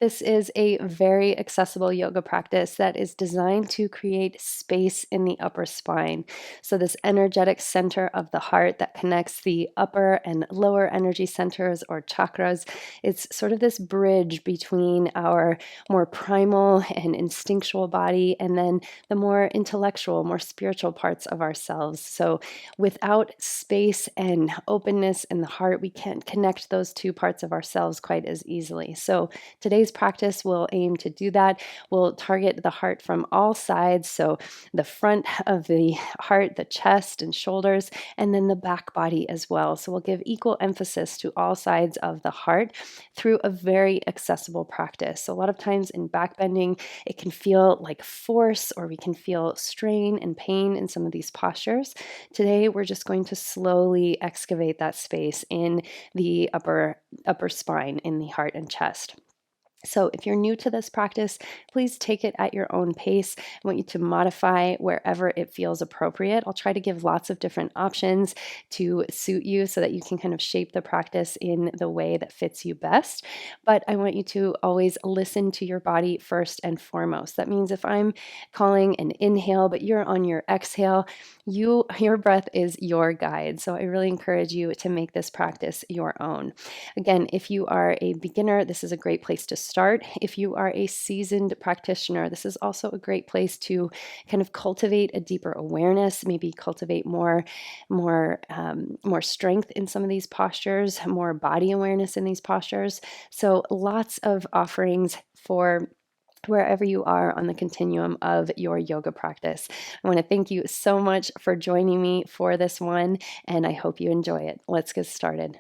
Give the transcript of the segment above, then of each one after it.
This is a very accessible yoga practice that is designed to create space in the upper spine. So, this energetic center of the heart that connects the upper and lower energy centers or chakras, it's sort of this bridge between our more primal and instinctual body and then the more intellectual, more spiritual parts of ourselves. So, without space and openness in the heart, we can't connect those two parts of ourselves quite as easily. So, today's practice will aim to do that. We'll target the heart from all sides. So, the front of the heart, the chest and shoulders, and then the back body as well. So, we'll give equal emphasis to all sides of the heart through a very accessible practice. So, a lot of times in back bending, it can feel like force, or we can feel strain and pain in some of these postures. Today, we're just going to slowly excavate that space in the upper spine, in the heart and chest. So, if you're new to this practice, please take it at your own pace. I want you to modify wherever it feels appropriate. I'll try to give lots of different options to suit you so that you can kind of shape the practice in the way that fits you best. But I want you to always listen to your body first and foremost. That means if I'm calling an inhale, but you're on your exhale, your breath is your guide. So, I really encourage you to make this practice your own. Again, if you are a beginner, this is a great place to start. If you are a seasoned practitioner, this is also a great place to kind of cultivate a deeper awareness, maybe cultivate more strength in some of these postures, more body awareness in these postures. So lots of offerings for wherever you are on the continuum of your yoga practice. I want to thank you so much for joining me for this one, and I hope you enjoy it. Let's get started.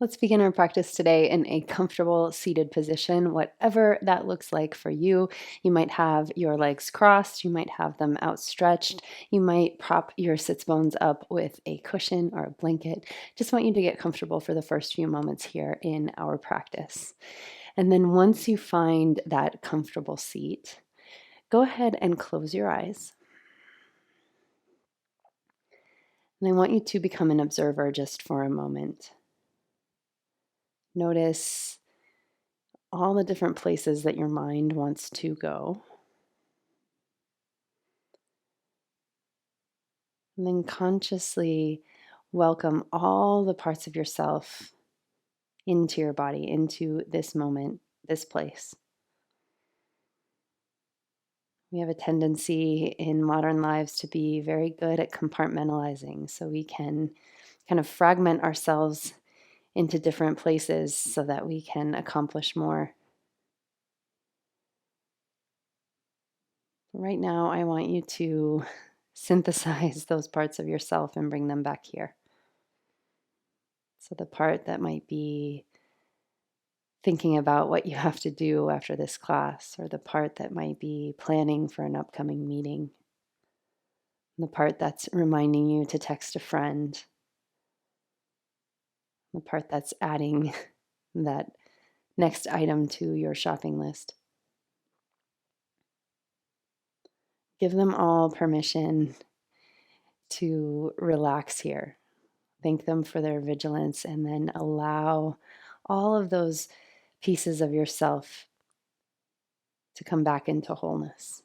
Let's begin our practice today in a comfortable seated position, whatever that looks like for you. You might have your legs crossed, you might have them outstretched, you might prop your sits bones up with a cushion or a blanket. Just want you to get comfortable for the first few moments here in our practice. And then once you find that comfortable seat, go ahead and close your eyes. And I want you to become an observer just for a moment. Notice all the different places that your mind wants to go. And then consciously welcome all the parts of yourself into your body, into this moment, this place. We have a tendency in modern lives to be very good at compartmentalizing, so we can kind of fragment ourselves into different places so that we can accomplish more. Right now, I want you to synthesize those parts of yourself and bring them back here. So, the part that might be thinking about what you have to do after this class, or the part that might be planning for an upcoming meeting, the part that's reminding you to text a friend, the part that's adding that next item to your shopping list. Give them all permission to relax here. Thank them for their vigilance, and then allow all of those pieces of yourself to come back into wholeness.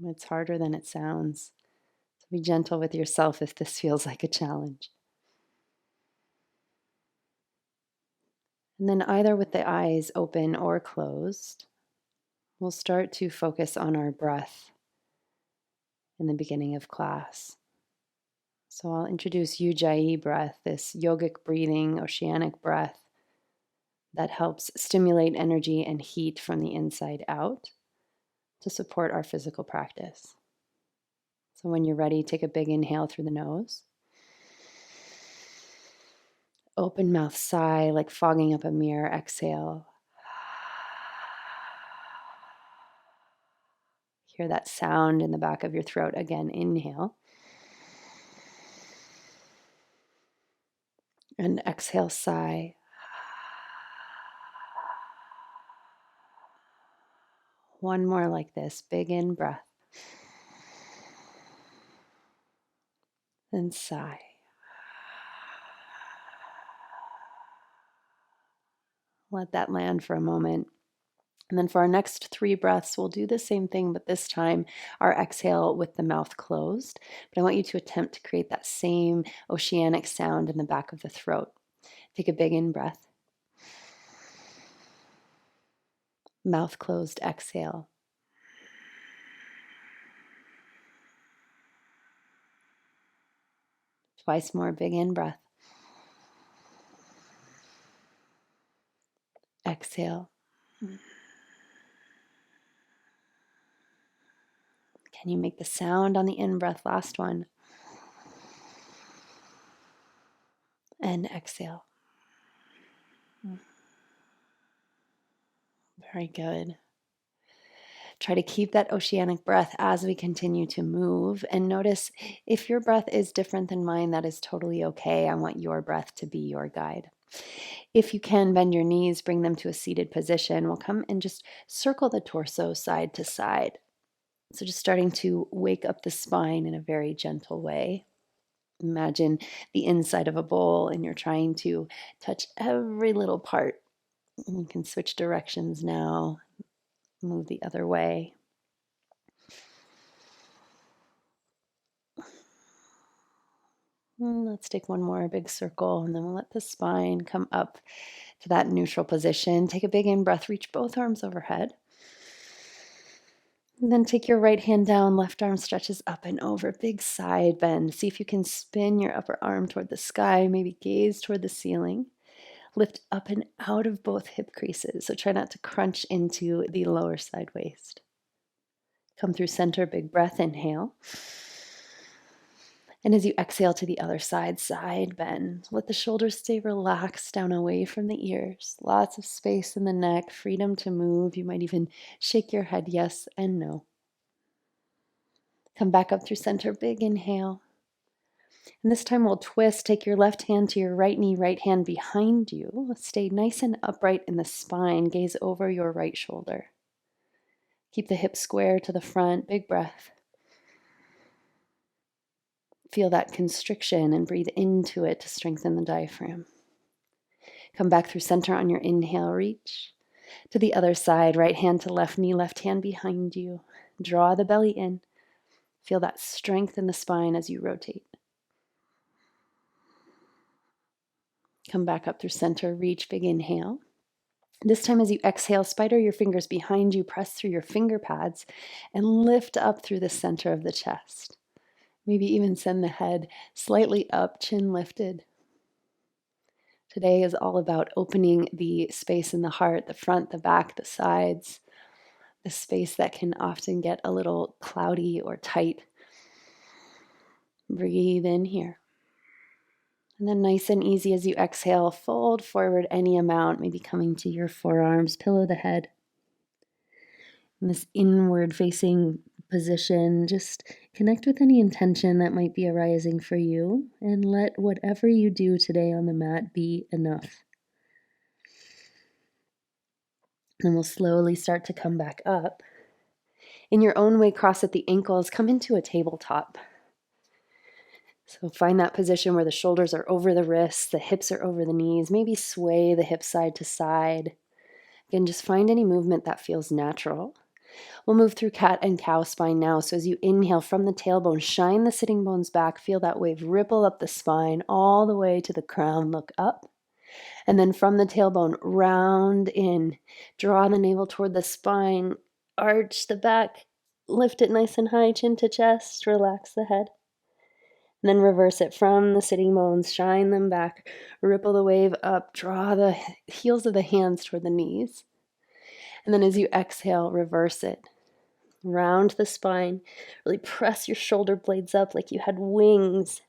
It's harder than it sounds. So be gentle with yourself if this feels like a challenge. And then, either with the eyes open or closed, we'll start to focus on our breath in the beginning of class. So I'll introduce Ujjayi breath, this yogic breathing, oceanic breath that helps stimulate energy and heat from the inside out to support our physical practice. So when you're ready, take a big inhale through the nose. Open mouth sigh, like fogging up a mirror. Exhale. Hear that sound in the back of your throat. Again, inhale. And exhale, sigh. One more like this. Big in breath. Then sigh. Let that land for a moment. And then for our next 3 breaths, we'll do the same thing, but this time our exhale with the mouth closed. But I want you to attempt to create that same oceanic sound in the back of the throat. Take a big in breath. Mouth closed, exhale. Twice more, big in breath. Exhale. Can you make the sound on the in breath? Last one. And exhale. Very good. Try to keep that oceanic breath as we continue to move. And notice if your breath is different than mine, that is totally okay. I want your breath to be your guide. If you can, bend your knees, bring them to a seated position. We'll come and just circle the torso side to side. So just starting to wake up the spine in a very gentle way. Imagine the inside of a bowl and you're trying to touch every little part. You can switch directions now, move the other way. Let's take one more big circle and then we'll let the spine come up to that neutral position. Take a big in breath, reach both arms overhead. And then take your right hand down, left arm stretches up and over, big side bend. See if you can spin your upper arm toward the sky, maybe gaze toward the ceiling. Lift up and out of both hip creases, so try not to crunch into the lower side waist. Come through center, big breath, inhale. And as you exhale to the other side, side bend. Let the shoulders stay relaxed down away from the ears. Lots of space in the neck, freedom to move. You might even shake your head yes and no. Come back up through center, big inhale. And this time we'll twist. Take your left hand to your right knee, right hand behind you. Stay nice and upright in the spine. Gaze over your right shoulder. Keep the hips square to the front. Big breath. Feel that constriction and breathe into it to strengthen the diaphragm. Come back through center on your inhale. Reach to the other side. Right hand to left knee, left hand behind you. Draw the belly in. Feel that strength in the spine as you rotate. Come back up through center. Reach, big inhale. This time as you exhale, spider your fingers behind you. Press through your finger pads and lift up through the center of the chest. Maybe even send the head slightly up, chin lifted. Today is all about opening the space in the heart, the front, the back, the sides, the space that can often get a little cloudy or tight. Breathe in here. And then nice and easy as you exhale, fold forward any amount, maybe coming to your forearms, pillow the head. In this inward facing position, just connect with any intention that might be arising for you and let whatever you do today on the mat be enough. Then we'll slowly start to come back up. In your own way, cross at the ankles, come into a tabletop. So find that position where the shoulders are over the wrists, the hips are over the knees, maybe sway the hips side to side. Again, just find any movement that feels natural. We'll move through cat and cow spine now. So as you inhale from the tailbone, shine the sitting bones back, feel that wave ripple up the spine all the way to the crown, look up. And then from the tailbone, round in, draw the navel toward the spine, arch the back, lift it nice and high, chin to chest, relax the head. And then reverse it from the sitting bones, shine them back, ripple the wave up, draw the heels of the hands toward the knees. And then as you exhale, reverse it. Round the spine, really press your shoulder blades up like you had wings.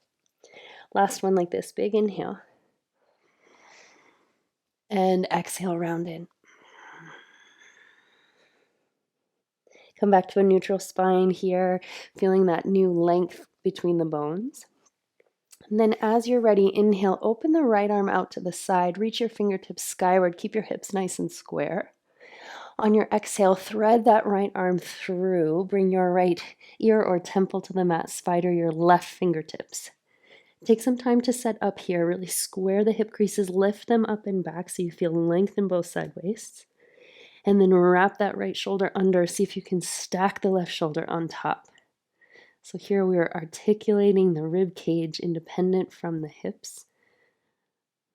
Last one like this, big inhale. And exhale, round in. Come back to a neutral spine here, feeling that new length between the bones. And then as you're ready, inhale, open the right arm out to the side, reach your fingertips skyward, keep your hips nice and square. On your exhale, thread that right arm through, bring your right ear or temple to the mat, spider your left fingertips. Take some time to set up here. Really square the hip creases, lift them up and back so you feel length in both side waists. And then wrap that right shoulder under. See if you can stack the left shoulder on top. So here we are articulating the rib cage independent from the hips,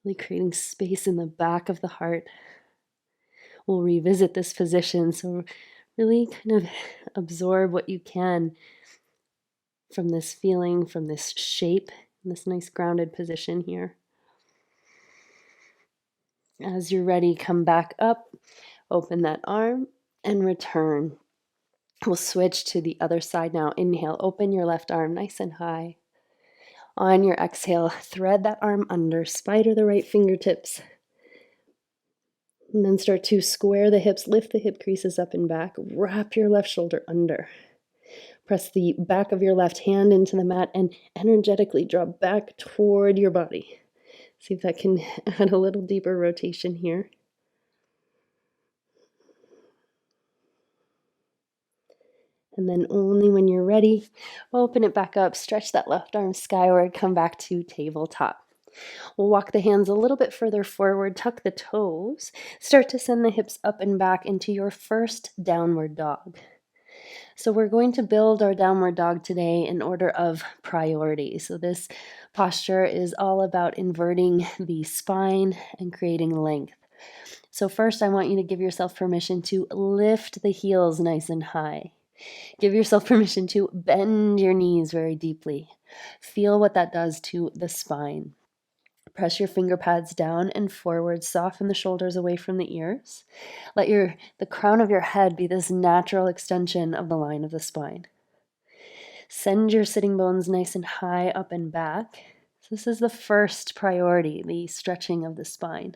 really creating space in the back of the heart. We'll revisit this position, so really kind of absorb what you can from this feeling, from this shape, this nice grounded position here. As you're ready, come back up, open that arm, and return. We'll switch to the other side now. Inhale, open your left arm nice and high. On your exhale, thread that arm under, spider the right fingertips. And then start to square the hips, lift the hip creases up and back, wrap your left shoulder under. Press the back of your left hand into the mat and energetically draw back toward your body. See if that can add a little deeper rotation here. And then only when you're ready, open it back up, stretch that left arm skyward, come back to tabletop. We'll walk the hands a little bit further forward, tuck the toes, start to send the hips up and back into your first downward dog. So we're going to build our downward dog today in order of priority. So this posture is all about inverting the spine and creating length. So first, I want you to give yourself permission to lift the heels nice and high. Give yourself permission to bend your knees very deeply. Feel what that does to the spine. Press your finger pads down and forward. Soften the shoulders away from the ears. Let the crown of your head be this natural extension of the line of the spine. Send your sitting bones nice and high up and back. So this is the first priority, the stretching of the spine.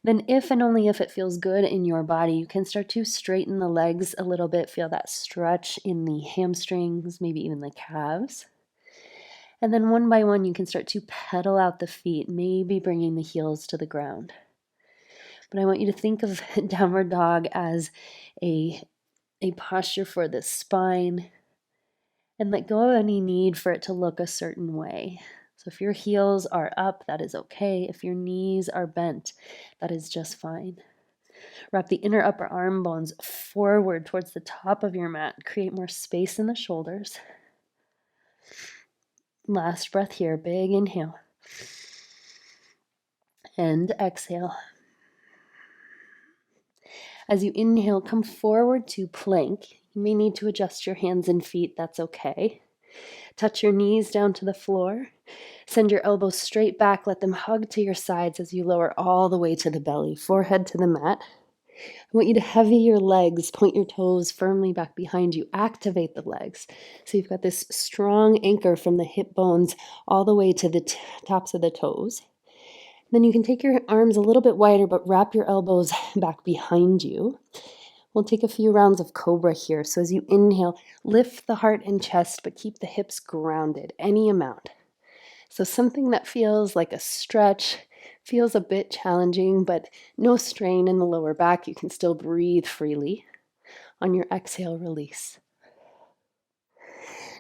Then if and only if it feels good in your body, you can start to straighten the legs a little bit. Feel that stretch in the hamstrings, maybe even the calves. And then one by one, you can start to pedal out the feet, maybe bringing the heels to the ground. But I want you to think of downward dog as a posture for the spine, and let go of any need for it to look a certain way. So if your heels are up, that is okay. If your knees are bent, that is just fine. Wrap the inner upper arm bones forward towards the top of your mat. Create more space in the shoulders. Last breath here, big inhale. And exhale. As you inhale, come forward to plank. You may need to adjust your hands and feet, that's okay. Touch your knees down to the floor. Send your elbows straight back, let them hug to your sides as you lower all the way to the belly, forehead to the mat. I want you to heavy your legs, point your toes firmly back behind you, activate the legs. So you've got this strong anchor from the hip bones all the way to the tops of the toes. Then you can take your arms a little bit wider, but wrap your elbows back behind you. We'll take a few rounds of cobra here. So as you inhale, lift the heart and chest, but keep the hips grounded, any amount. So something that feels like a stretch, feels a bit challenging, but no strain in the lower back. You can still breathe freely. On your exhale, release.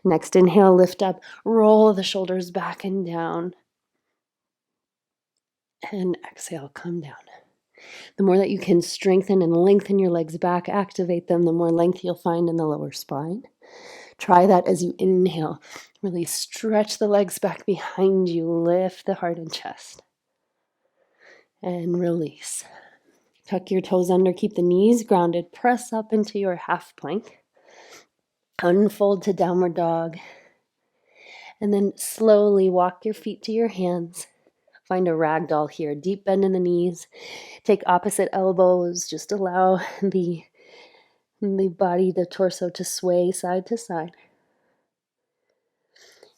Next inhale, lift up, roll the shoulders back and down. And exhale, come down. The more that you can strengthen and lengthen your legs back, activate them, the more length you'll find in the lower spine. Try that as you inhale. Really stretch the legs back behind you. Lift the heart and chest. And release. Tuck your toes under. Keep the knees grounded. Press up into your half plank. Unfold to downward dog. And then slowly walk your feet to your hands. Find a ragdoll here. Deep bend in the knees. Take opposite elbows. Just allow the body, the torso to sway side to side.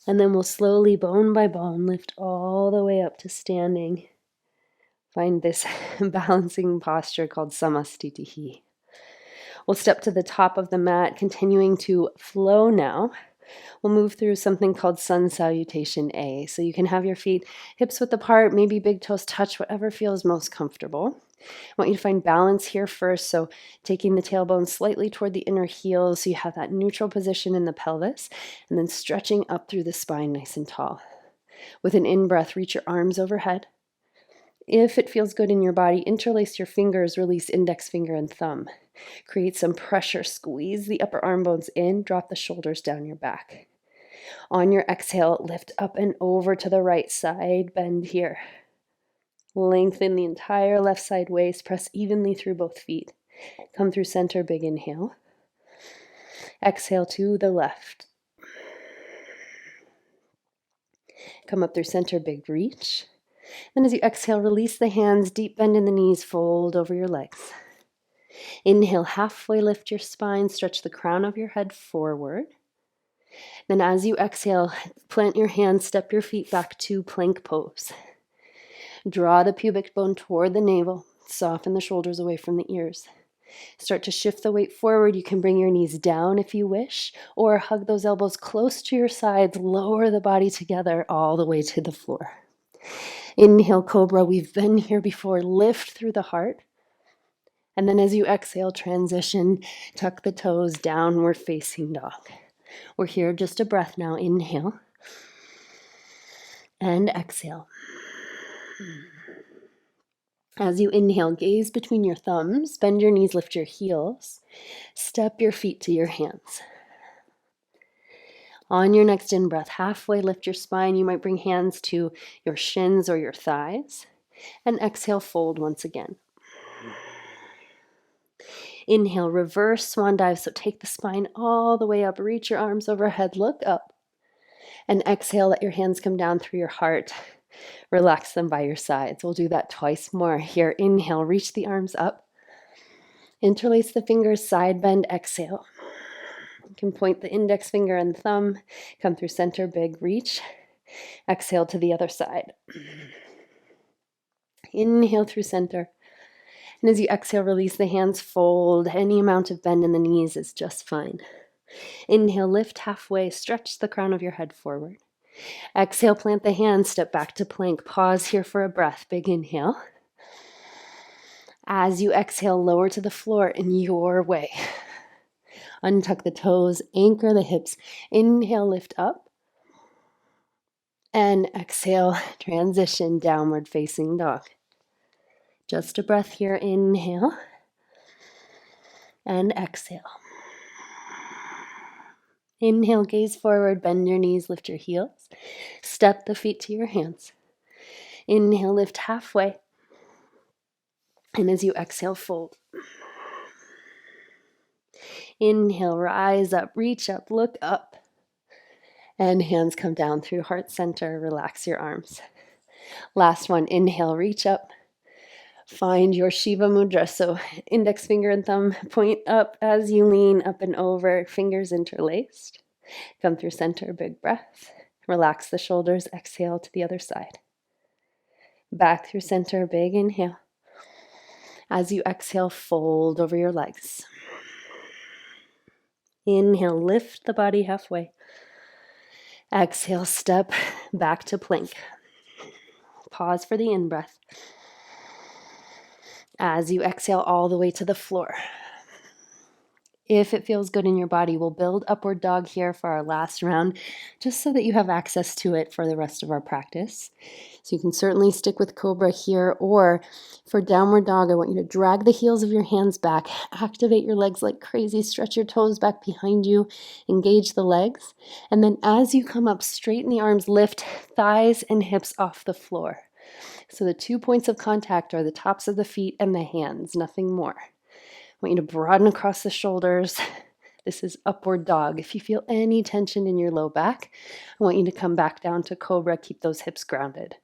And then we'll slowly, bone by bone, lift all the way up to standing. Find this balancing posture called samastitihi. We'll step to the top of the mat, continuing to flow now. We'll move through something called sun salutation A. So you can have your feet hips width apart, maybe big toes touch, whatever feels most comfortable. I want you to find balance here first. So taking the tailbone slightly toward the inner heels so you have that neutral position in the pelvis, and then stretching up through the spine nice and tall. With an in-breath, reach your arms overhead. If it feels good in your body, interlace your fingers, release index finger and thumb. Create some pressure, squeeze the upper arm bones in, drop the shoulders down your back. On your exhale, lift up and over to the right side, bend here. Lengthen the entire left side waist, press evenly through both feet. Come through center, big inhale. Exhale to the left. Come up through center, big reach. Then as you exhale, release the hands, deep bend in the knees, fold over your legs. Inhale, halfway lift your spine, stretch the crown of your head forward. Then as you exhale, plant your hands, step your feet back to plank pose. Draw the pubic bone toward the navel, soften the shoulders away from the ears. Start to shift the weight forward. You can bring your knees down if you wish, or hug those elbows close to your sides, lower the body together all the way to the floor. Inhale, cobra. We've been here before. Lift through the heart. And then as you exhale, transition, tuck the toes, downward facing dog. We're here just a breath now. Inhale and exhale. As you inhale, gaze between your thumbs, bend your knees, lift your heels, step your feet to your hands. On your next in-breath, halfway lift your spine. You might bring hands to your shins or your thighs. And exhale, fold once again. Inhale, reverse swan dive. So take the spine all the way up. Reach your arms overhead. Look up. And exhale, let your hands come down through your heart. Relax them by your sides. We'll do that twice more. Here, inhale, reach the arms up. Interlace the fingers, side bend, exhale. You can point the index finger and thumb. Come through center, big reach. Exhale to the other side. Inhale through center. And as you exhale, release the hands, fold. Any amount of bend in the knees is just fine. Inhale, lift halfway, stretch the crown of your head forward. Exhale, plant the hands, step back to plank. Pause here for a breath. Big inhale. As you exhale, lower to the floor in your way. Untuck the toes, anchor the hips. Inhale, lift up. And exhale, transition, downward facing dog. Just a breath here. Inhale. And exhale. Inhale, gaze forward, bend your knees, lift your heels. Step the feet to your hands. Inhale, lift halfway. And as you exhale, fold. Inhale, rise up, reach up, look up. And hands come down through heart center. Relax your arms. Last one, inhale, reach up. Find your Shiva Mudra. So index finger and thumb point up as you lean up and over, fingers interlaced. Come through center, big breath. Relax the shoulders, exhale to the other side. Back through center, big inhale. As you exhale, fold over your legs. Inhale, lift the body halfway. Exhale, step back to plank. Pause for the in-breath. As you exhale all the way to the floor. If it feels good in your body, we'll build upward dog here for our last round, just so that you have access to it for the rest of our practice. So you can certainly stick with cobra here, or for downward dog, I want you to drag the heels of your hands back, activate your legs like crazy, stretch your toes back behind you, engage the legs. And then as you come up, straighten the arms, lift thighs and hips off the floor. So the 2 points of contact are the tops of the feet and the hands, nothing more. I want you to broaden across the shoulders. This is upward dog. If you feel any tension in your low back, I want you to come back down to cobra. Keep those hips grounded.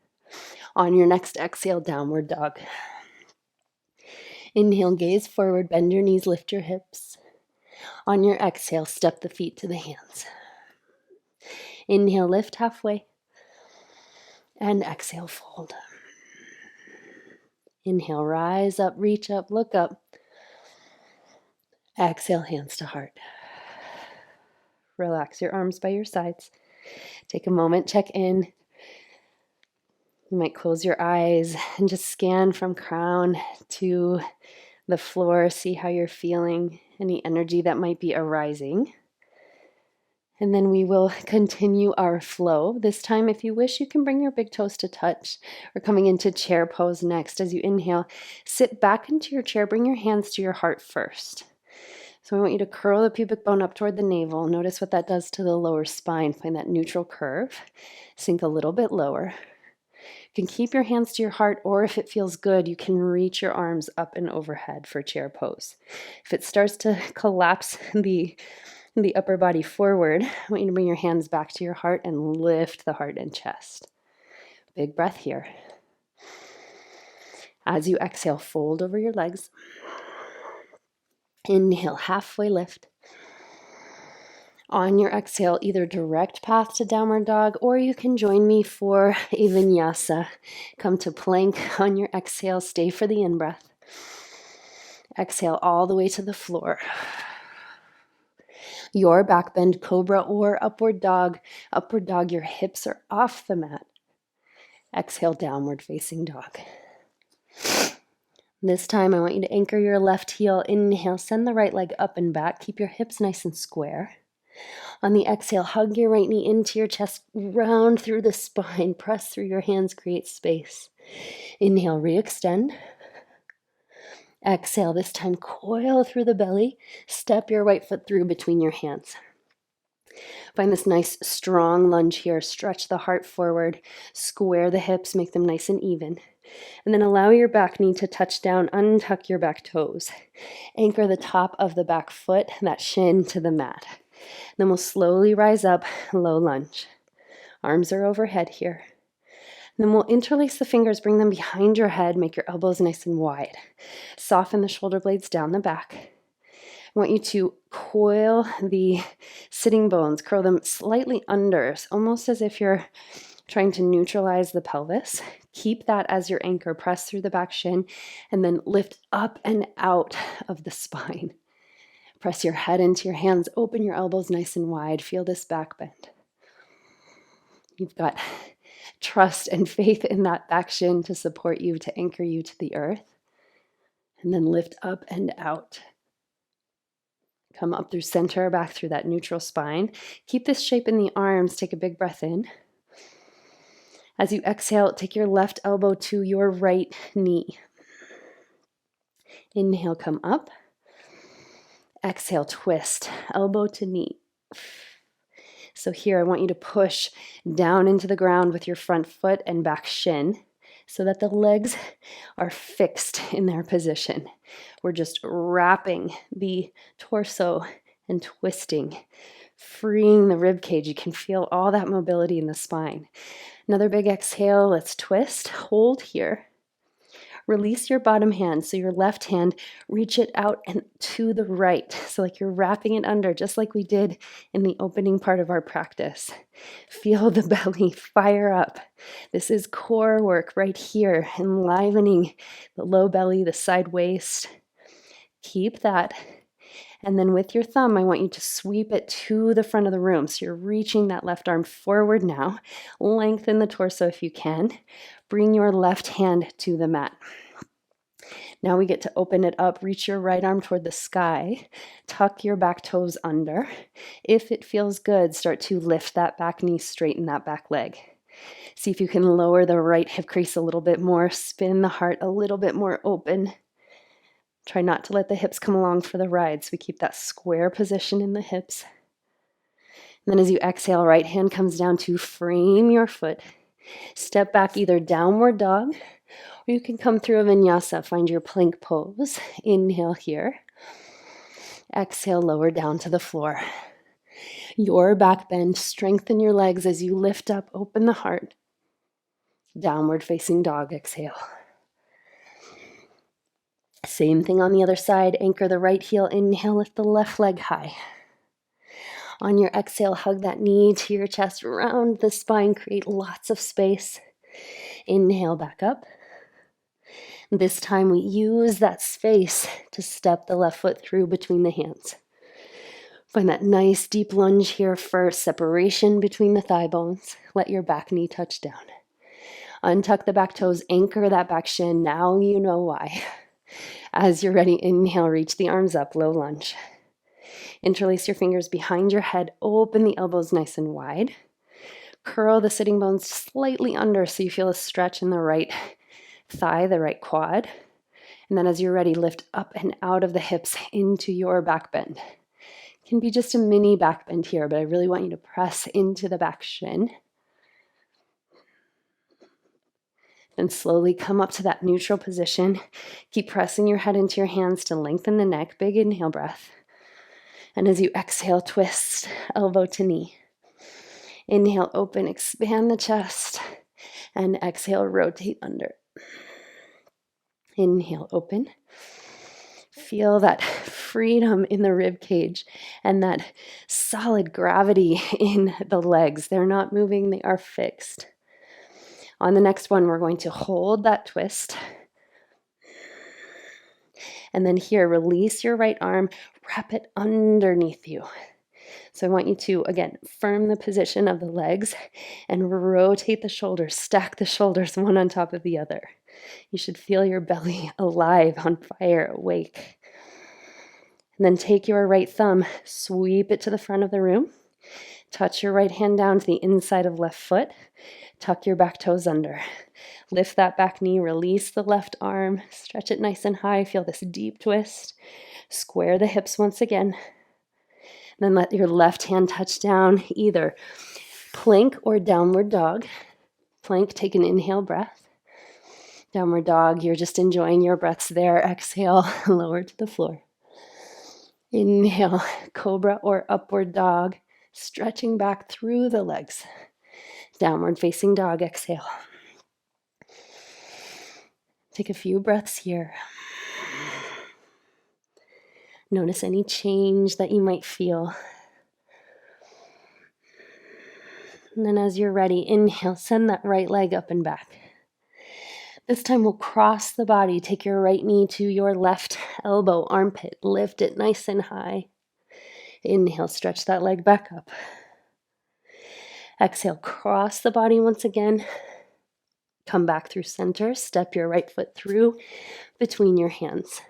On your next exhale, downward dog. Inhale, gaze forward, bend your knees, lift your hips. On your exhale, step the feet to the hands. Inhale, lift halfway. And exhale, fold. Inhale, rise up, reach up, look up. Exhale, hands to heart. Relax your arms by your sides. Take a moment, check in. You might close your eyes and just scan from crown to the floor. See how you're feeling, any energy that might be arising. And then we will continue our flow. This time, if you wish, you can bring your big toes to touch. We're coming into chair pose next. As you inhale, sit back into your chair. Bring your hands to your heart first. So I want you to curl the pubic bone up toward the navel. Notice what that does to the lower spine. Find that neutral curve. Sink a little bit lower. You can keep your hands to your heart, or if it feels good, you can reach your arms up and overhead for chair pose. If it starts to collapse the upper body forward, I want you to bring your hands back to your heart and lift the heart and chest. Big breath here. As you exhale, fold over your legs. Inhale, halfway lift. On your exhale, either direct path to downward dog, or you can join me for a vinyasa. Come to plank on your exhale. Stay for the in-breath. Exhale all the way to the floor. Your back bend, cobra or upward dog. Upward dog, your hips are off the mat. Exhale, downward facing dog. This time, I want you to anchor your left heel. Inhale, send the right leg up and back. Keep your hips nice and square. On the exhale, hug your right knee into your chest, round through the spine, press through your hands, create space. Inhale, re-extend. Exhale, this time coil through the belly, step your right foot through between your hands. Find this nice strong lunge here, stretch the heart forward, square the hips, make them nice and even. And then allow your back knee to touch down, untuck your back toes. Anchor the top of the back foot, that shin to the mat. Then we'll slowly rise up, low lunge. Arms are overhead here. Then we'll interlace the fingers, bring them behind your head, make your elbows nice and wide. Soften the shoulder blades down the back. I want you to coil the sitting bones, curl them slightly under, almost as if you're trying to neutralize the pelvis. Keep that as your anchor. Press through the back shin and then lift up and out of the spine. Press your head into your hands, open your elbows nice and wide. Feel this back bend. You've got trust and faith in that back shin to support you, to anchor you to the earth. And then lift up and out. Come up through center, back through that neutral spine. Keep this shape in the arms. Take a big breath in. As you exhale, take your left elbow to your right knee. Inhale, come up. Exhale, twist, elbow to knee. So here I want you to push down into the ground with your front foot and back shin so that the legs are fixed in their position. We're just wrapping the torso and twisting, freeing the rib cage. You can feel all that mobility in the spine. Another big exhale. Let's twist. Hold here. Release your bottom hand. So your left hand, reach it out and to the right. So like you're wrapping it under, just like we did in the opening part of our practice. Feel the belly fire up. This is core work right here, enlivening the low belly, the side waist. Keep that. And then with your thumb, I want you to sweep it to the front of the room. So you're reaching that left arm forward now. Lengthen the torso if you can. Bring your left hand to the mat. Now we get to open it up. Reach your right arm toward the sky. Tuck your back toes under. If it feels good, start to lift that back knee, straighten that back leg. See if you can lower the right hip crease a little bit more. Spin the heart a little bit more open. Try not to let the hips come along for the ride, so we keep that square position in the hips. And then as you exhale, right hand comes down to frame your foot. Step back, either downward dog, or you can come through a vinyasa. Find your plank pose. Inhale here. Exhale, lower down to the floor. Your back bend, strengthen your legs as you lift up, open the heart. Downward facing dog, exhale. Same thing on the other side. Anchor the right heel. Inhale, lift the left leg high. On your exhale, hug that knee to your chest, round the spine, create lots of space. Inhale, back up. This time we use that space to step the left foot through between the hands. Find that nice deep lunge here first, separation between the thigh bones. Let your back knee touch down. Untuck the back toes, anchor that back shin. Now you know why. As you're ready, inhale, reach the arms up, low lunge. Interlace your fingers behind your head. Open the elbows nice and wide. Curl the sitting bones slightly under so you feel a stretch in the right thigh, the right quad. And then as you're ready, lift up and out of the hips into your back bend. It can be just a mini back bend here, but I really want you to press into the back shin. Then slowly come up to that neutral position. Keep pressing your head into your hands to lengthen the neck. Big inhale breath. And as you exhale, twist elbow to knee. Inhale, open, expand the chest. And exhale, rotate under. Inhale, open. Feel that freedom in the rib cage and that solid gravity in the legs. They're not moving, they are fixed. On the next one, we're going to hold that twist. And then here, release your right arm, wrap it underneath you. So I want you to, again, firm the position of the legs and rotate the shoulders, stack the shoulders one on top of the other. You should feel your belly alive, on fire, awake. And then take your right thumb, sweep it to the front of the room. Touch your right hand down to the inside of left foot. Tuck your back toes under. Lift that back knee, release the left arm, stretch it nice and high. Feel this deep twist. Square the hips once again. Then let your left hand touch down, either plank or downward dog. Plank, take an inhale breath. Downward dog, you're just enjoying your breaths there. Exhale, lower to the floor. Inhale, cobra or upward dog, stretching back through the legs. Downward facing dog, exhale. Take a few breaths here. Notice any change that you might feel. And then as you're ready, inhale, send that right leg up and back. This time we'll cross the body. Take your right knee to your left elbow, armpit. Lift it nice and high. Inhale, stretch that leg back up. Exhale, cross the body once again. Come back through center. Step your right foot through between your hands.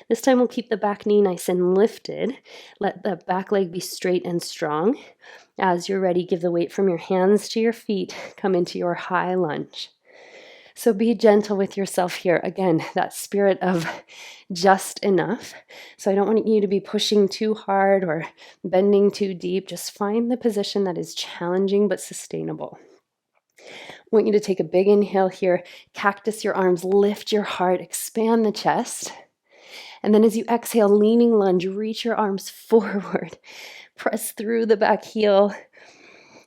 This time we'll keep the back knee nice and lifted. Let the back leg be straight and strong. As you're ready, give the weight from your hands to your feet. Come into your high lunge. So be gentle with yourself here. Again, that spirit of just enough. So I don't want you to be pushing too hard or bending too deep. Just find the position that is challenging but sustainable. I want you to take a big inhale here. Cactus your arms, lift your heart, expand the chest. And then as you exhale, leaning lunge, reach your arms forward. Press through the back heel.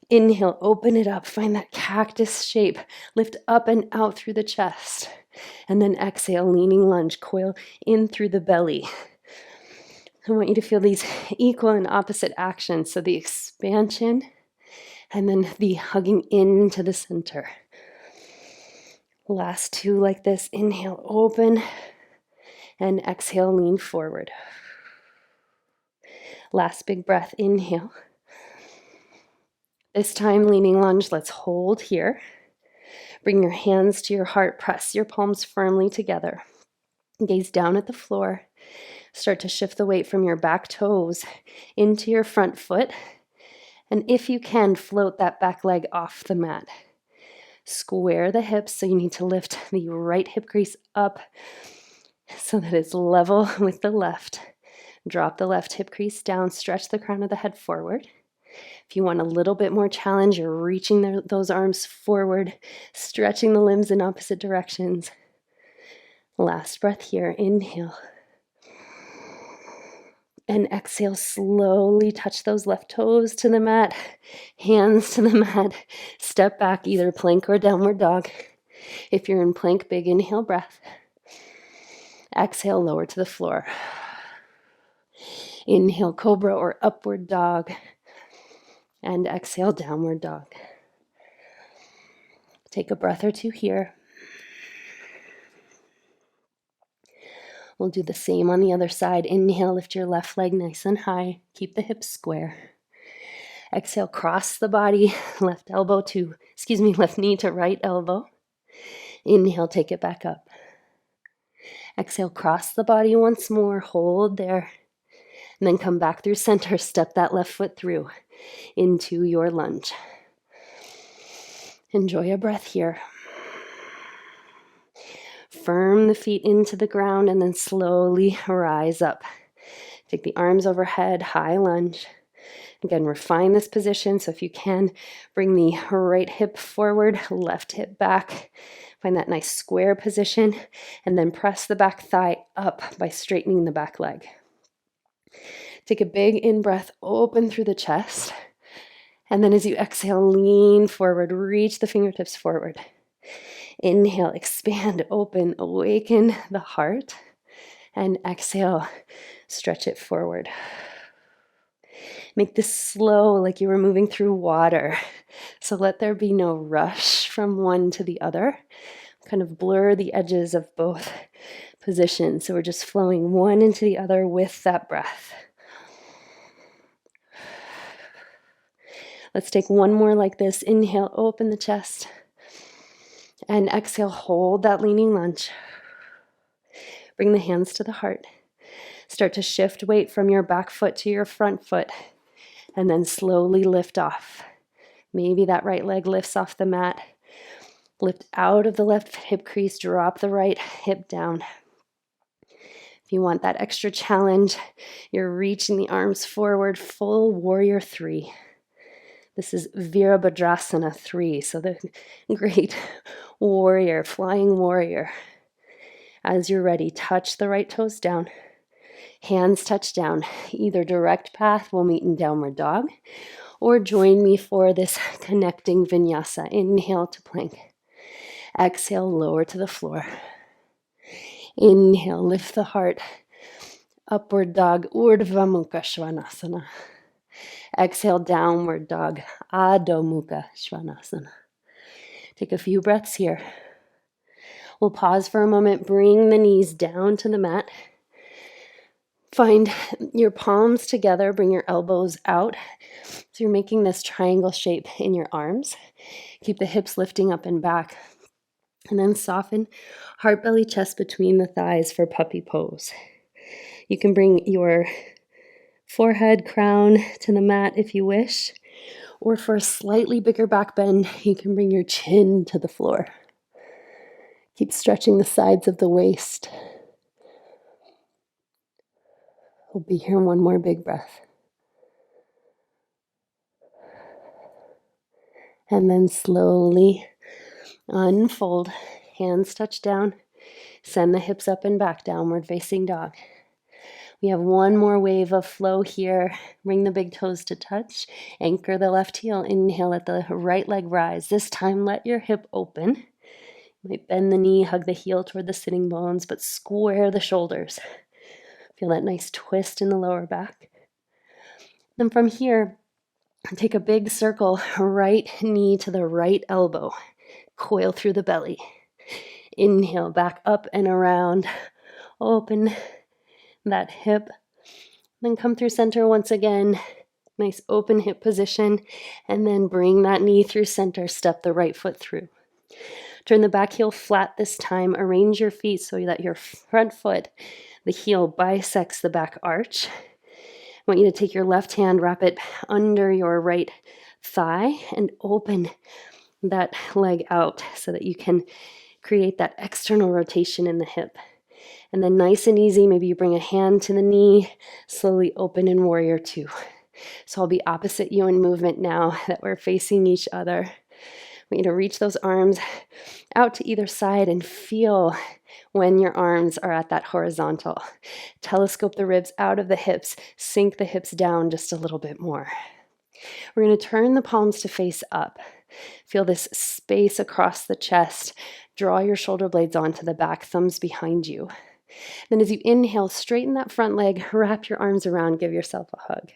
Inhale, open it up. Find that cactus shape. Lift up and out through the chest. And then exhale, leaning lunge, coil in through the belly. I want you to feel these equal and opposite actions. So the expansion and then the hugging into the center. Last two like this. Inhale, open. And exhale, lean forward. Last big breath, inhale. This time, leaning lunge, let's hold here. Bring your hands to your heart, press your palms firmly together. Gaze down at the floor. Start to shift the weight from your back toes into your front foot. And if you can, float that back leg off the mat. Square the hips, so you need to lift the right hip crease up so that it's level with the left. Drop the left hip crease down, stretch the crown of the head forward. If you want a little bit more challenge, you're reaching those arms forward, stretching the limbs in opposite directions. Last breath here, inhale. And exhale, slowly touch those left toes to the mat, hands to the mat. Step back, either plank or downward dog. If you're in plank, big inhale breath. Exhale, lower to the floor. Inhale, cobra or upward dog. And exhale, downward dog. Take a breath or two here. We'll do the same on the other side. Inhale, lift your left leg nice and high. Keep the hips square. Exhale, cross the body, left knee to right elbow. Inhale, take it back up. Exhale, cross the body once more. Hold there. And then come back through center, step that left foot through into your lunge. Enjoy a breath here. Firm the feet into the ground and then slowly rise up. Take the arms overhead, high lunge. Again, refine this position. So if you can, bring the right hip forward, left hip back. Find that nice square position, and then press the back thigh up by straightening the back leg. Take a big in-breath, open through the chest. And then as you exhale, lean forward, reach the fingertips forward. Inhale, expand, open, awaken the heart. And exhale, stretch it forward. Make this slow, like you were moving through water. So let there be no rush from one to the other. Kind of blur the edges of both positions. So we're just flowing one into the other with that breath. Let's take one more like this. Inhale, open the chest. And exhale, hold that leaning lunge. Bring the hands to the heart. Start to shift weight from your back foot to your front foot. And then slowly lift off. Maybe that right leg lifts off the mat. Lift out of the left hip crease, drop the right hip down. If you want that extra challenge, you're reaching the arms forward, full warrior 3. This is Virabhadrasana 3, so the great warrior, flying warrior. As you're ready, touch the right toes down. Hands touch down. Either direct path will meet in downward dog, or join me for this connecting vinyasa. Inhale to plank. Exhale, lower to the floor. Inhale, lift the heart. Upward dog, Urdhva Mukha Svanasana. Exhale, downward dog, Adho Mukha Svanasana. Take a few breaths here. We'll pause for a moment, bring the knees down to the mat. Find your palms together, bring your elbows out. So you're making this triangle shape in your arms. Keep the hips lifting up and back. And then soften heart, belly, chest between the thighs for puppy pose. You can bring your forehead, crown to the mat if you wish. Or for a slightly bigger back bend, you can bring your chin to the floor. Keep stretching the sides of the waist. We'll be here one more big breath. And then slowly unfold. Hands touch down. Send the hips up and back, downward facing dog. We have one more wave of flow here. Bring the big toes to touch. Anchor the left heel. Inhale, let the right leg rise. This time, let your hip open. You might bend the knee, hug the heel toward the sitting bones, but square the shoulders. Feel that nice twist in the lower back. Then from here, take a big circle, right knee to the right elbow. Coil through the belly. Inhale, back up and around. Open that hip. Then come through center once again. Nice open hip position. And then bring that knee through center. Step the right foot through. Turn the back heel flat this time. Arrange your feet so that your front foot, the heel, bisects the back arch. I want you to take your left hand, wrap it under your right thigh, and open that leg out so that you can create that external rotation in the hip. And then nice and easy, maybe you bring a hand to the knee, slowly open in warrior 2. So I'll be opposite you in movement now that we're facing each other. I want you to reach those arms out to either side and feel when your arms are at that horizontal. Telescope the ribs out of the hips, sink the hips down just a little bit more. We're going to turn the palms to face up. Feel this space across the chest. Draw your shoulder blades onto the back, thumbs behind you. Then as you inhale, straighten that front leg, wrap your arms around, give yourself a hug.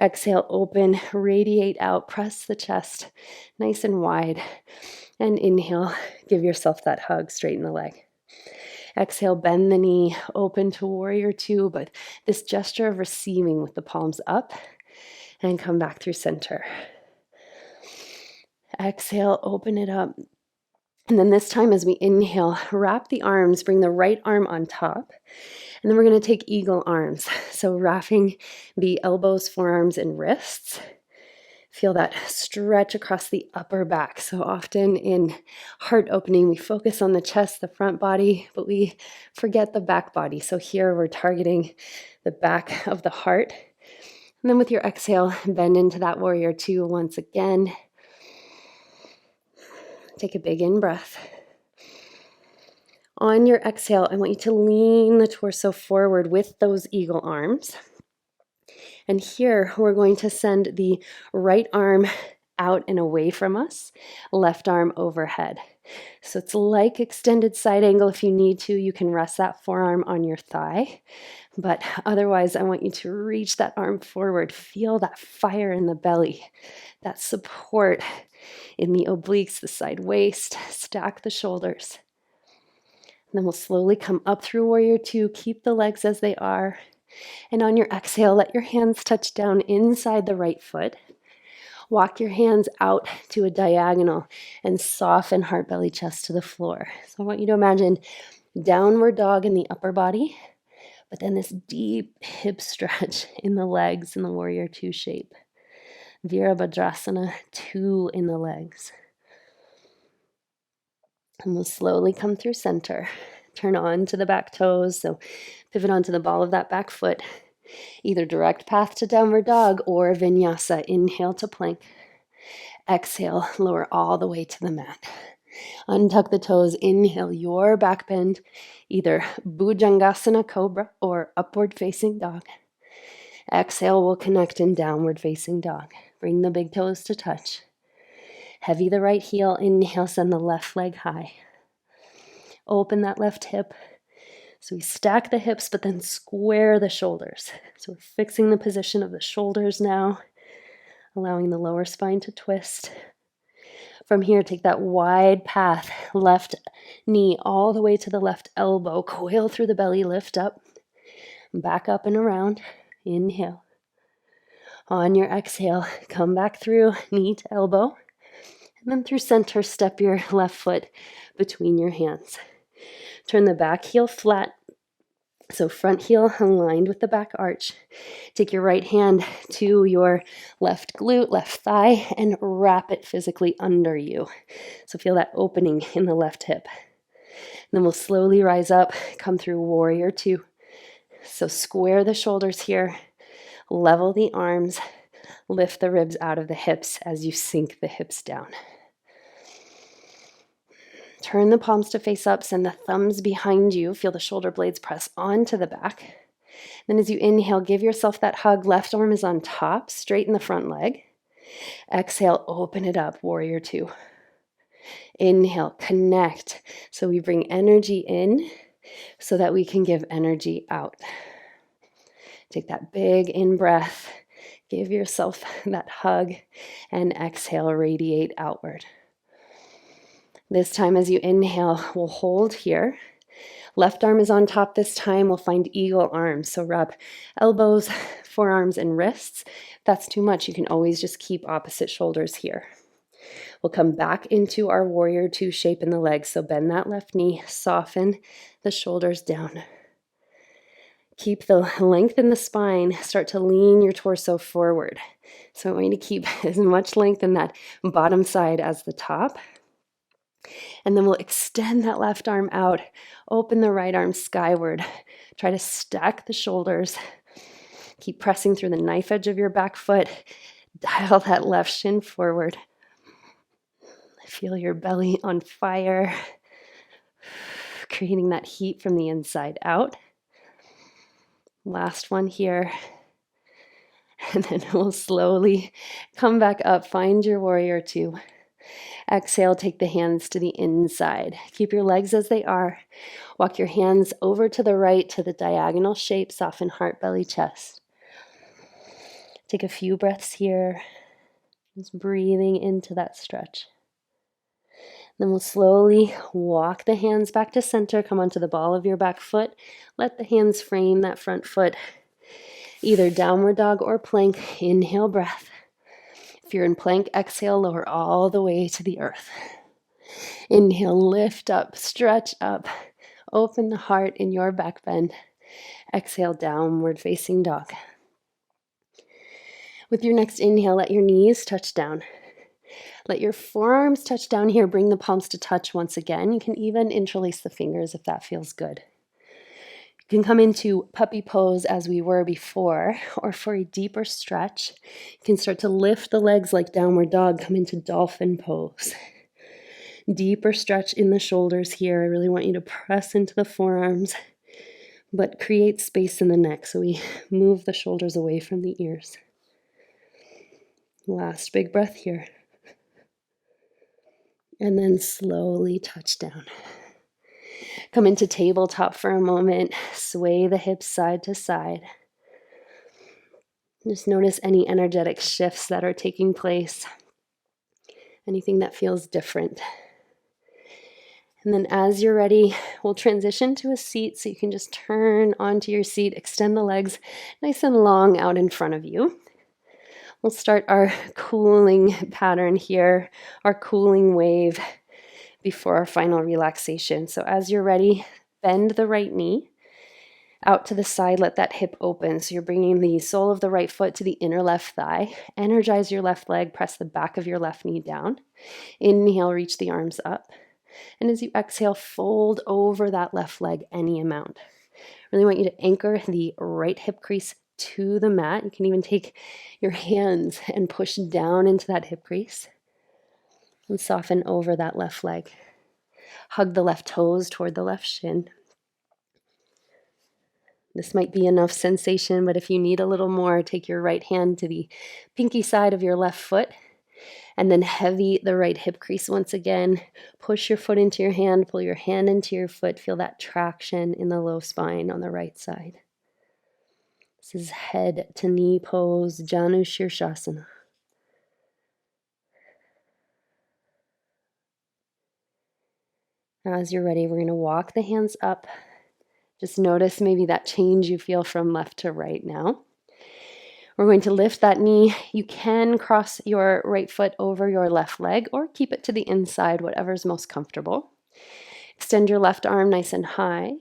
Exhale, open, radiate out, press the chest nice and wide. And inhale, give yourself that hug, straighten the leg. Exhale, bend the knee, open to warrior 2, but this gesture of receiving with the palms up, and come back through center. Exhale, open it up. And then this time as we inhale, wrap the arms, bring the right arm on top, And then we're going to take eagle arms. So wrapping the elbows, forearms, and wrists. Feel that stretch across the upper back. So often in heart opening, we focus on the chest, the front body, but we forget the back body. So here we're targeting the back of the heart. And then with your exhale, bend into that warrior two once again. Take a big in breath. On your exhale, I want you to lean the torso forward with those eagle arms. And here we're going to send the right arm out and away from us, left arm overhead. So it's like extended side angle. If you need to, you can rest that forearm on your thigh. But otherwise, I want you to reach that arm forward. Feel that fire in the belly, that support in the obliques, the side waist. Stack the shoulders. And then we'll slowly come up through warrior two. Keep the legs as they are. And on your exhale, let your hands touch down inside the right foot. Walk your hands out to a diagonal and soften heart, belly, chest to the floor. So I want you to imagine downward dog in the upper body, but then this deep hip stretch in the legs in the warrior two shape. Virabhadrasana, two in the legs. And we'll slowly come through center. Turn on to the back toes, so pivot onto the ball of that back foot. Either direct path to downward dog or vinyasa. Inhale to plank. Exhale, lower all the way to the mat. Untuck the toes. Inhale your back bend, either bhujangasana cobra or upward facing dog. Exhale, we'll connect in downward facing dog. Bring the big toes to touch. Heavy the right heel. Inhale, send the left leg high. Open that left hip. So we stack the hips, but then square the shoulders. So we're fixing the position of the shoulders now, allowing the lower spine to twist. From here, take that wide path, left knee all the way to the left elbow. Coil through the belly, lift up, back up and around. Inhale. On your exhale, come back through knee to elbow. And then through center, step your left foot between your hands. Turn the back heel flat. So front heel aligned with the back arch. Take your right hand to your left glute, left thigh, and wrap it physically under you. So feel that opening in the left hip. And then we'll slowly rise up, come through warrior two. So square the shoulders here, level the arms, lift the ribs out of the hips as you sink the hips down. Turn the palms to face up, send the thumbs behind you. Feel the shoulder blades press onto the back. Then as you inhale, give yourself that hug. Left arm is on top, straighten the front leg. Exhale, open it up, warrior two. Inhale, connect. So we bring energy in so that we can give energy out. Take that big in breath. Give yourself that hug and exhale, radiate outward. This time as you inhale, we'll hold here. Left arm is on top this time. We'll find eagle arms. So wrap elbows, forearms, and wrists. If that's too much, you can always just keep opposite shoulders here. We'll come back into our warrior two shape in the legs. So bend that left knee, soften the shoulders down. Keep the length in the spine. Start to lean your torso forward. So I want you to keep as much length in that bottom side as the top. And then we'll extend that left arm out, open the right arm skyward. Try to stack the shoulders. Keep pressing through the knife edge of your back foot. Dial that left shin forward. Feel your belly on fire, creating that heat from the inside out. Last one here. And then we'll slowly come back up. Find your warrior two. Exhale, take the hands to the inside. Keep your legs as they are. Walk your hands over to the right to the diagonal shape. Soften heart, belly, chest. Take a few breaths here. Just breathing into that stretch. Then we'll slowly walk the hands back to center. Come onto the ball of your back foot. Let the hands frame that front foot. Either downward dog or plank. Inhale, breath. If you're in plank, exhale, lower all the way to the earth. Inhale, lift up, stretch up. Open the heart in your back bend. Exhale, downward facing dog. With your next inhale, let your knees touch down. Let your forearms touch down here. Bring the palms to touch once again. You can even interlace the fingers if that feels good. You can come into puppy pose as we were before, or for a deeper stretch, you can start to lift the legs like downward dog, come into dolphin pose. Deeper stretch in the shoulders here. I really want you to press into the forearms, but create space in the neck so we move the shoulders away from the ears. Last big breath here. And then slowly touch down. Come into tabletop for a moment. Sway the hips side to side. Just notice any energetic shifts that are taking place. Anything that feels different. And then as you're ready, we'll transition to a seat so you can just turn onto your seat, extend the legs nice and long out in front of you. We'll start our cooling pattern here, our cooling wave before our final relaxation. So as you're ready, bend the right knee out to the side, let that hip open. So you're bringing the sole of the right foot to the inner left thigh. Energize your left leg, press the back of your left knee down. Inhale, reach the arms up. And as you exhale, fold over that left leg any amount. Really want you to anchor the right hip crease to the mat. You can even take your hands and push down into that hip crease and soften over that left leg. Hug the left toes toward the left shin. This might be enough sensation, but if you need a little more, take your right hand to the pinky side of your left foot and then heavy the right hip crease once again. Push your foot into your hand, pull your hand into your foot. Feel that traction in the low spine on the right side. This is head to knee pose, Janu Shirshasana. As you're ready, we're going to walk the hands up. Just notice maybe that change you feel from left to right now. We're going to lift that knee. You can cross your right foot over your left leg or keep it to the inside, whatever's most comfortable. Extend your left arm nice and high.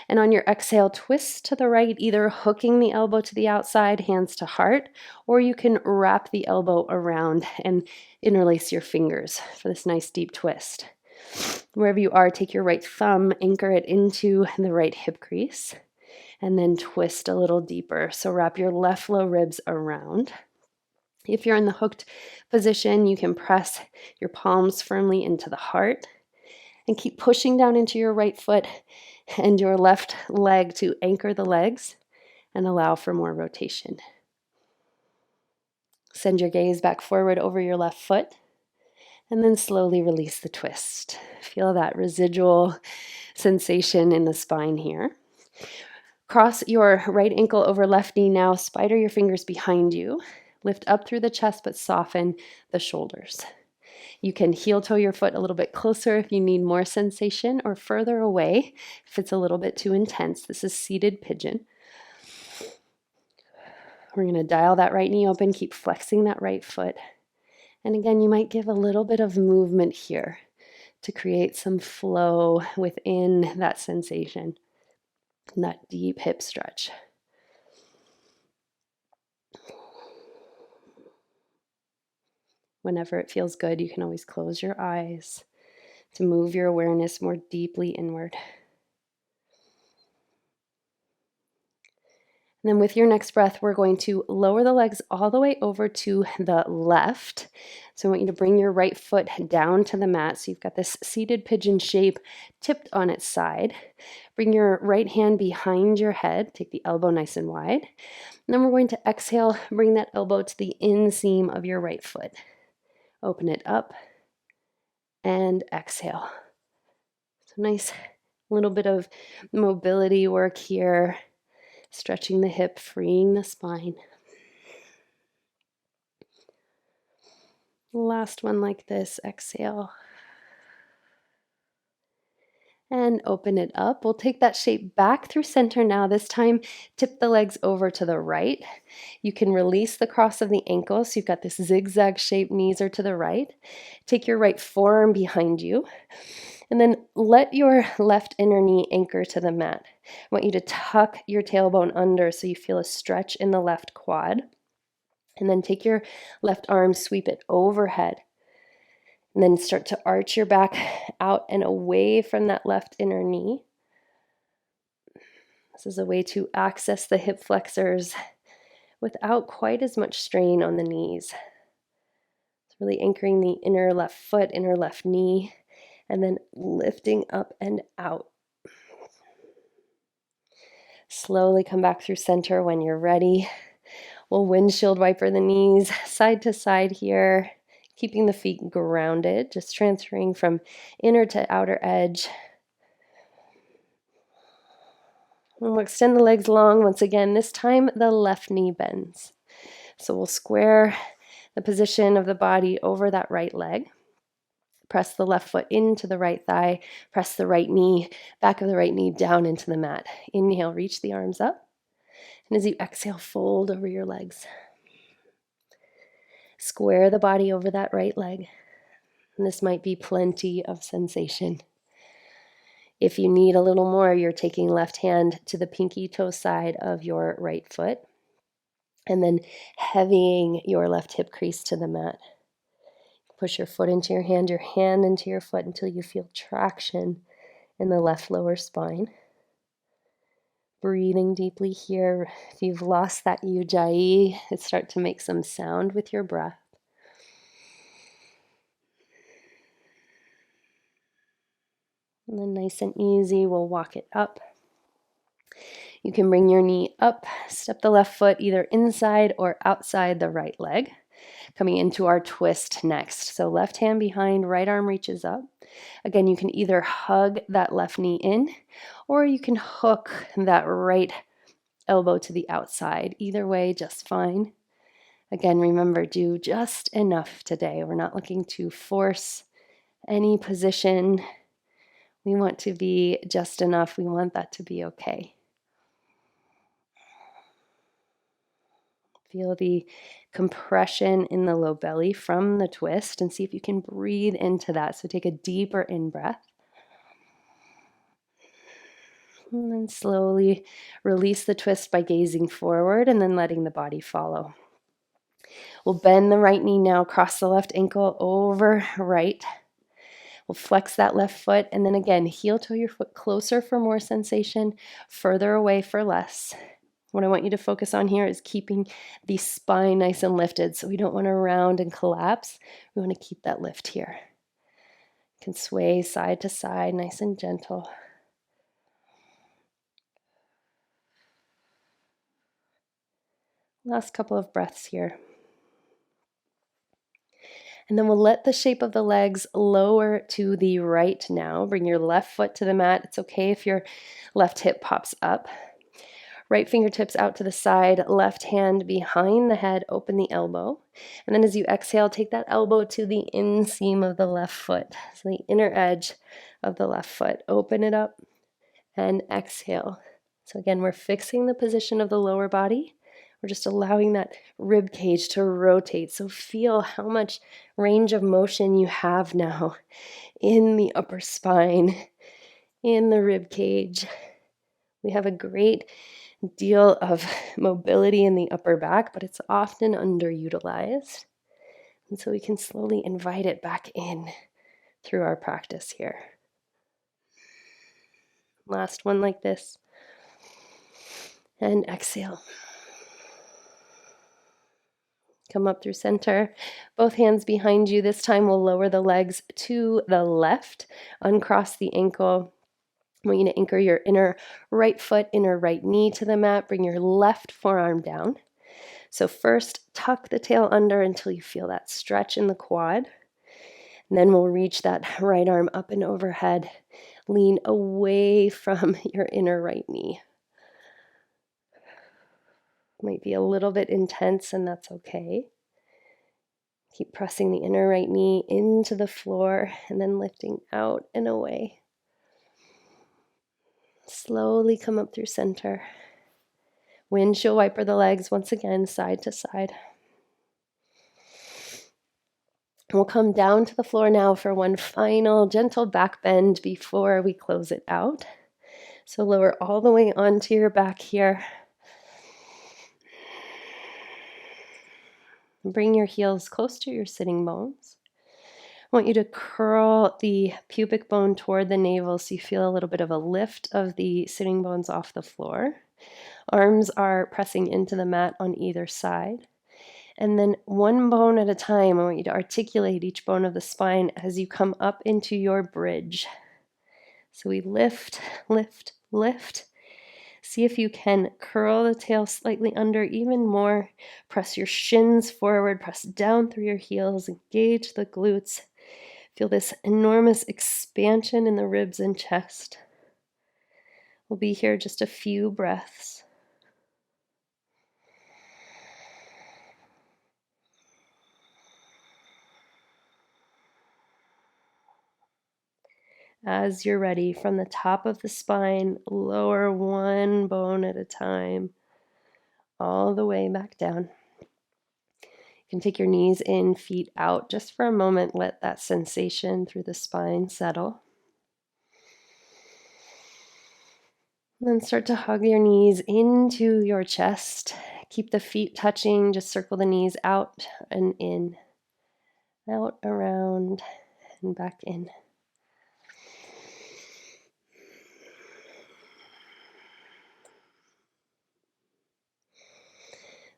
And on your exhale, twist to the right, either hooking the elbow to the outside, hands to heart, or you can wrap the elbow around and interlace your fingers for this nice deep twist. Wherever you are, take your right thumb, anchor it into the right hip crease, and then twist a little deeper. So wrap your left low ribs around. If you're in the hooked position, you can press your palms firmly into the heart and keep pushing down into your right foot and your left leg to anchor the legs and allow for more rotation. Send your gaze back forward over your left foot and then slowly release the twist. Feel that residual sensation in the spine here. Cross your right ankle over left knee now. Spider your fingers behind you. Lift up through the chest, but soften the shoulders. You can heel toe your foot a little bit closer if you need more sensation, or further away if it's a little bit too intense. This is seated pigeon. We're going to dial that right knee open, keep flexing that right foot. And again, you might give a little bit of movement here to create some flow within that sensation, that deep hip stretch. Whenever it feels good, you can always close your eyes to move your awareness more deeply inward. And then with your next breath, we're going to lower the legs all the way over to the left. So I want you to bring your right foot down to the mat. So you've got this seated pigeon shape tipped on its side. Bring your right hand behind your head. Take the elbow nice and wide. And then we're going to exhale, bring that elbow to the inseam of your right foot. Open it up and exhale. So nice little bit of mobility work here, stretching the hip, freeing the spine. Last one like this, exhale. And open it up. We'll take that shape back through center now. This time, tip the legs over to the right. You can release the cross of the ankles. So you've got this zigzag shape, knees are to the right. Take your right forearm behind you And then let your left inner knee anchor to the mat. I want you to tuck your tailbone under so you feel a stretch in the left quad. And then take your left arm, sweep it overhead. And then start to arch your back out and away from that left inner knee. This is a way to access the hip flexors without quite as much strain on the knees. It's really anchoring the inner left foot, inner left knee, and then lifting up and out. Slowly come back through center when you're ready. We'll windshield wiper the knees side to side here, keeping the feet grounded, just transferring from inner to outer edge. And we'll extend the legs long once again. This time the left knee bends. So we'll square the position of the body over that right leg. Press the left foot into the right thigh. Press the right knee, back of the right knee down into the mat. Inhale, reach the arms up. And as you exhale, fold over your legs. Square the body over that right leg. And this might be plenty of sensation. If you need a little more, you're taking left hand to the pinky toe side of your right foot. And then heavying your left hip crease to the mat. Push your foot into your hand into your foot until you feel traction in the left lower spine. Breathing deeply here. If you've lost that ujjayi, start to make some sound with your breath. And then nice and easy, we'll walk it up. You can bring your knee up, step the left foot either inside or outside the right leg. Coming into our twist next. So left hand behind, right arm reaches up. Again, you can either hug that left knee in, or you can hook that right elbow to the outside. Either way, just fine. Again, remember, do just enough today. We're not looking to force any position. We want to be just enough. We want that to be okay. Feel the compression in the low belly from the twist and see if you can breathe into that. So take a deeper in-breath. And then slowly release the twist by gazing forward and then letting the body follow. We'll bend the right knee now, cross the left ankle over right. We'll flex that left foot and then again, heel toe your foot closer for more sensation, further away for less. What I want you to focus on here is keeping the spine nice and lifted. So we don't want to round and collapse. We want to keep that lift here. You can sway side to side, nice and gentle. Last couple of breaths here. And then we'll let the shape of the legs lower to the right now. Bring your left foot to the mat. It's okay if your left hip pops up. Right fingertips out to the side, left hand behind the head, open the elbow. And then as you exhale, take that elbow to the inseam of the left foot. So the inner edge of the left foot. Open it up and exhale. So again, we're fixing the position of the lower body. We're just allowing that rib cage to rotate. So feel how much range of motion you have now in the upper spine, in the rib cage. We have a great deal of mobility in the upper back, but it's often underutilized. And so we can slowly invite it back in through our practice here. Last one like this. And exhale. Come up through center. Both hands behind you. This time we'll lower the legs to the left. Uncross the ankle. I want you to anchor your inner right foot, inner right knee to the mat. Bring your left forearm down. So first, tuck the tail under until you feel that stretch in the quad. And then we'll reach that right arm up and overhead. Lean away from your inner right knee. Might be a little bit intense, and that's okay. Keep pressing the inner right knee into the floor and then lifting out and away. Slowly come up through center. Windshield wiper the legs once again, side to side. We'll come down to the floor now for one final gentle back bend before we close it out. So lower all the way onto your back here. Bring your heels close to your sitting bones. I want you to curl the pubic bone toward the navel so you feel a little bit of a lift of the sitting bones off the floor. Arms are pressing into the mat on either side. And then one bone at a time, I want you to articulate each bone of the spine as you come up into your bridge. So we lift, lift, lift. See if you can curl the tail slightly under even more. Press your shins forward, press down through your heels, engage the glutes. Feel this enormous expansion in the ribs and chest. We'll be here just a few breaths. As you're ready, from the top of the spine, lower one bone at a time, all the way back down. You can take your knees in, feet out, just for a moment. Let that sensation through the spine settle. And then start to hug your knees into your chest. Keep the feet touching. Just circle the knees out and in, out, around, and back in.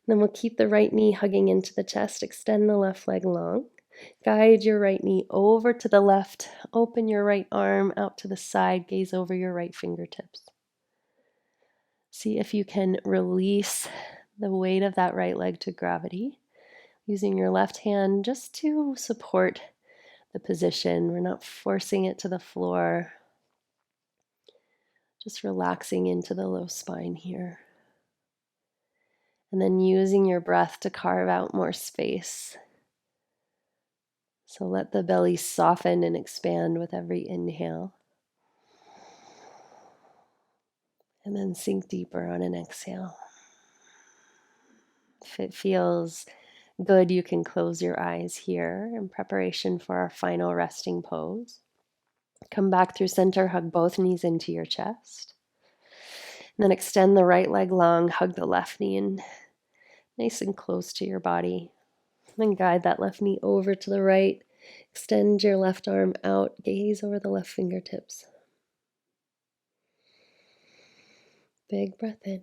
Then we'll keep the right knee hugging into the chest. Extend the left leg long. Guide your right knee over to the left. Open your right arm out to the side. Gaze over your right fingertips. See if you can release the weight of that right leg to gravity, using your left hand just to support the position. We're not forcing it to the floor. Just relaxing into the low spine here. And then using your breath to carve out more space. So let the belly soften and expand with every inhale. And then sink deeper on an exhale. If it feels good, you can close your eyes here in preparation for our final resting pose. Come back through center, hug both knees into your chest. And then extend the right leg long, hug the left knee in nice and close to your body. Then guide that left knee over to the right. Extend your left arm out, gaze over the left fingertips. Big breath in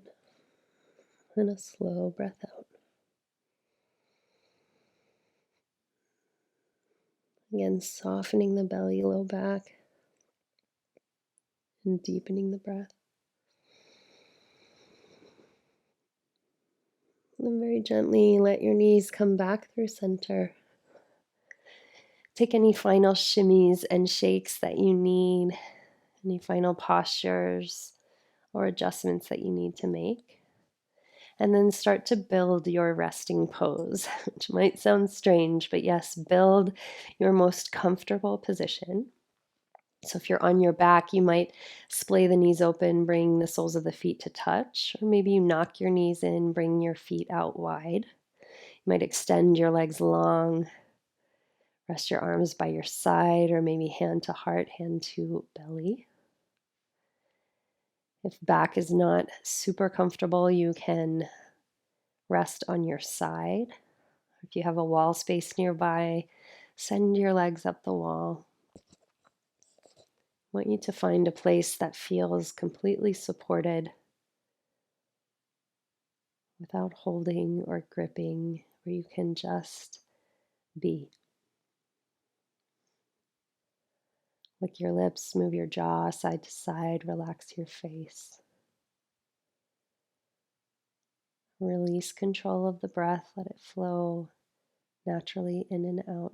and a slow breath out. Again, softening the belly, low back, and deepening the breath. And then very gently let your knees come back through center. Take any final shimmies and shakes that you need, any final postures or adjustments that you need to make. And then start to build your resting pose, which might sound strange, but yes, build your most comfortable position. So if you're on your back, you might splay the knees open, bring the soles of the feet to touch, or maybe you knock your knees in, bring your feet out wide. You might extend your legs long, rest your arms by your side, or maybe hand to heart, hand to belly. If back is not super comfortable, you can rest on your side. If you have a wall space nearby, send your legs up the wall. I want you to find a place that feels completely supported without holding or gripping, where you can just be. Lick your lips, move your jaw side to side, relax your face. Release control of the breath, let it flow naturally in and out.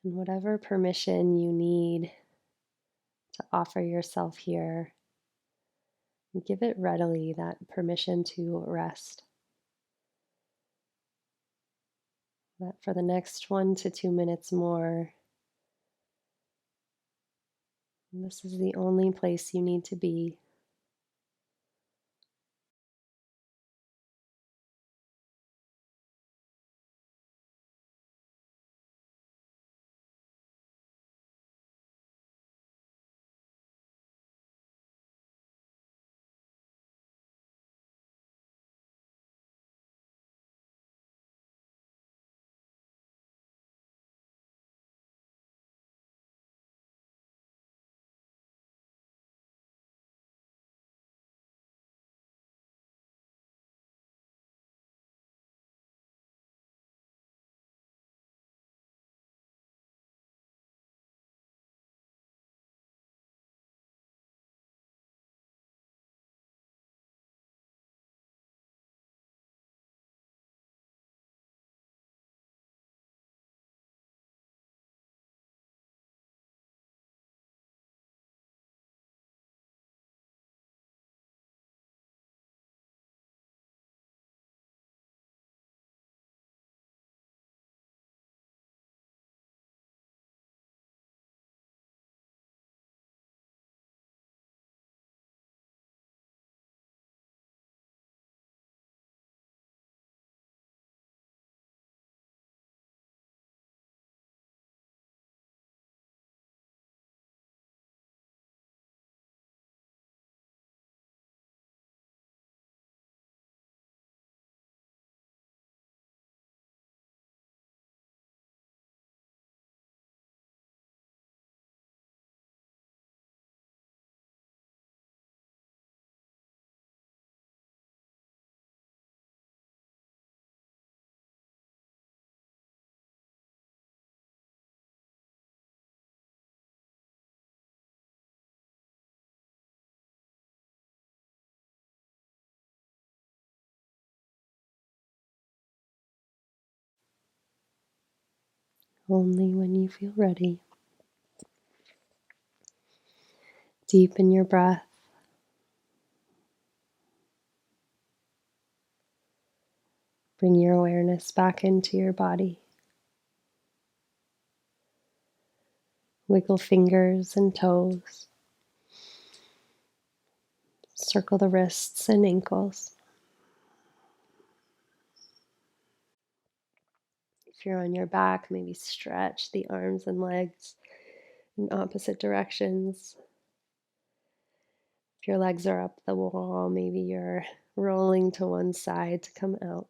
And whatever permission you need to offer yourself here, give it readily, that permission to rest. That for the next 1 to 2 minutes more, this is the only place you need to be. only when you feel ready. Deepen your breath. Bring your awareness back into your body. Wiggle fingers and toes. Circle the wrists and ankles. If you're on your back, maybe stretch the arms and legs in opposite directions. If your legs are up the wall, maybe you're rolling to one side to come out.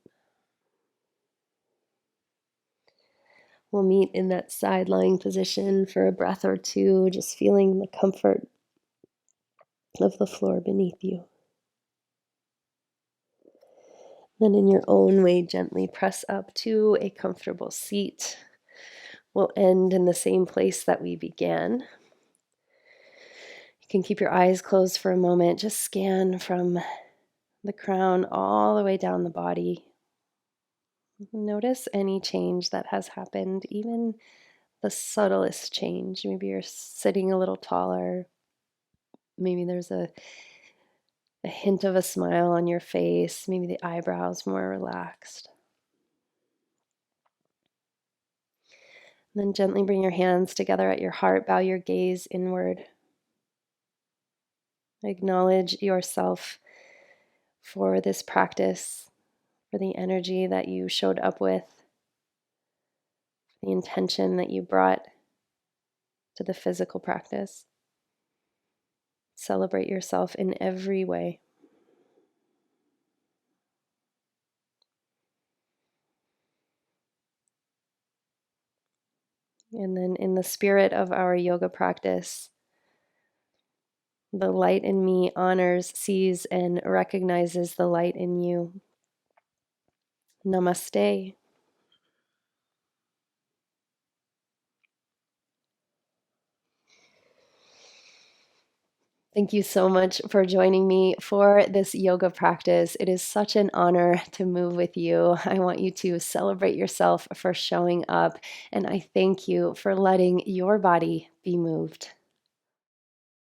We'll meet in that side lying position for a breath or two, just feeling the comfort of the floor beneath you. Then in your own way, gently press up to a comfortable seat. We'll end in the same place that we began. You can keep your eyes closed for a moment. Just scan from the crown all the way down the body. Notice any change that has happened, even the subtlest change. Maybe you're sitting a little taller. Maybe there's a hint of a smile on your face. Maybe the eyebrows more relaxed. And then gently bring your hands together at your heart. Bow your gaze inward. Acknowledge yourself for this practice, for the energy that you showed up with, the intention that you brought to the physical practice. Celebrate yourself in every way. And then, in the spirit of our yoga practice, the light in me honors, sees, and recognizes the light in you. Namaste. Thank you so much for joining me for this yoga practice. It is such an honor to move with you. I want you to celebrate yourself for showing up, and I thank you for letting your body be moved.